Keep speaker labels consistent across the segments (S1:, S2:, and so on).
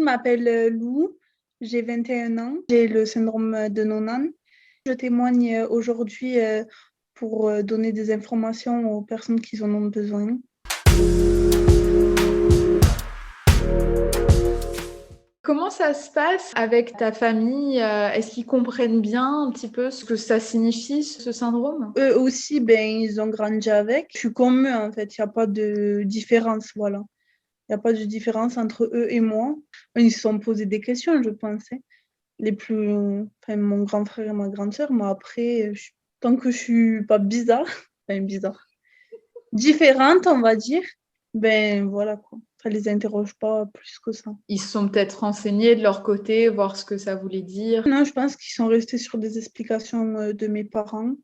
S1: je m'appelle Lou, j'ai 21 ans, j'ai le syndrome de Noonan. Je témoigne aujourd'hui pour donner des informations aux personnes qui en ont besoin.
S2: Comment ça se passe avec ta famille? Est-ce qu'ils comprennent bien un petit peu ce que ça signifie, ce syndrome?
S1: Eux aussi, ils ont grandi avec. Je suis comme eux, en fait, il n'y a pas de différence, voilà. Il n'y a pas de différence entre eux et moi. Ils se sont posés des questions, je pensais. Mon grand frère et ma grande sœur, mais après, tant que je suis pas bizarre, bizarre, différente, on va dire, voilà quoi. Ça les interroge pas plus que ça.
S2: Ils se sont peut-être renseignés de leur côté, voir ce que ça voulait dire.
S1: Non, je pense qu'ils sont restés sur des explications de mes parents.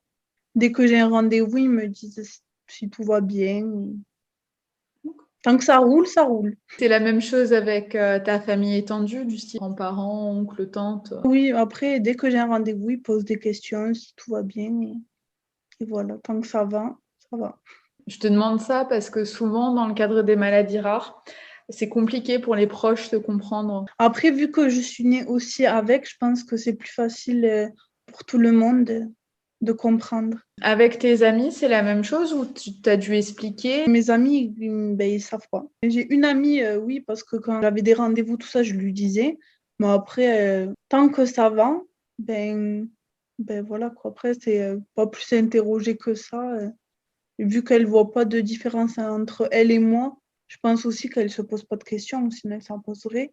S1: Dès que j'ai un rendez-vous, ils me disent si tout va bien. Tant que ça roule, ça roule.
S2: C'est la même chose avec ta famille étendue, du style grands-parents, oncles, tantes.
S1: Oui, après, dès que j'ai un rendez-vous, ils posent des questions si tout va bien. Et voilà, tant que ça va, ça va.
S2: Je te demande ça parce que souvent, dans le cadre des maladies rares, c'est compliqué pour les proches de comprendre.
S1: Après, vu que je suis née aussi avec, je pense que c'est plus facile pour tout le monde de comprendre.
S2: Avec tes amis, c'est la même chose ou tu as dû expliquer?
S1: Mes amis, ils savent pas. J'ai une amie, oui, parce que quand j'avais des rendez-vous, tout ça, je lui disais. Mais après, tant que ça va, voilà quoi. Après, c'est pas plus interrogé que ça. Et vu qu'elle voit pas de différence entre elle et moi, je pense aussi qu'elle se pose pas de questions, sinon elle s'en poserait.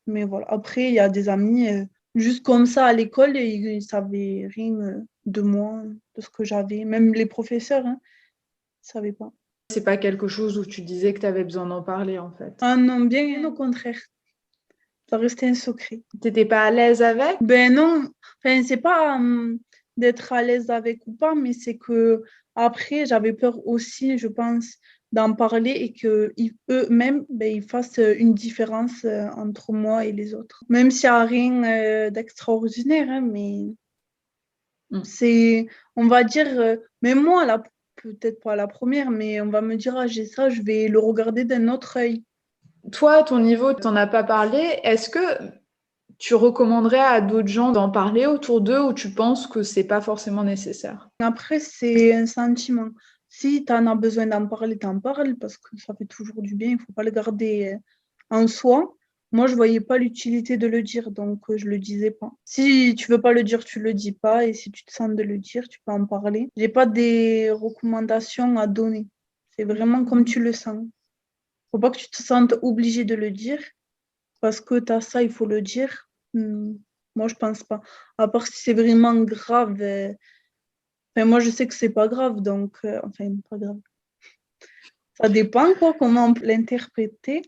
S1: Mais voilà. Après, il y a des amis, juste comme ça à l'école, et ils ne savaient rien de moi, de ce que j'avais. Même les professeurs, hein, ils ne savaient pas.
S2: C'est pas quelque chose où tu disais que tu avais besoin d'en parler en fait.
S1: Ah non, bien au contraire. Ça restait un secret.
S2: T'étais pas à l'aise avec?
S1: Ben non, enfin, c'est pas d'être à l'aise avec ou pas, mais c'est que après, j'avais peur aussi, je pense, d'en parler et que eux-mêmes, ils fassent une différence entre moi et les autres. Même s'il n'y a rien d'extraordinaire, hein, mais c'est, on va dire, même moi, là, peut-être pas la première, mais on va me dire, ah, j'ai ça, je vais le regarder d'un autre œil.
S2: Toi, à ton niveau, tu n'en as pas parlé. Est-ce que tu recommanderais à d'autres gens d'en parler autour d'eux ou tu penses que c'est pas forcément nécessaire?
S1: Après, c'est un sentiment. Si tu en as besoin d'en parler, t'en parles parce que ça fait toujours du bien. Il ne faut pas le garder en soi. Moi, je ne voyais pas l'utilité de le dire, donc je ne le disais pas. Si tu veux pas le dire, tu le dis pas. Et si tu te sens de le dire, tu peux en parler. J'ai pas des recommandations à donner. C'est vraiment comme tu le sens. Faut pas que tu te sentes obligé de le dire parce que tu as ça, il faut le dire. Moi, je pense pas. À part si c'est vraiment grave. Moi, je sais que c'est pas grave, donc, pas grave. Ça dépend, quoi, comment on peut l'interpréter.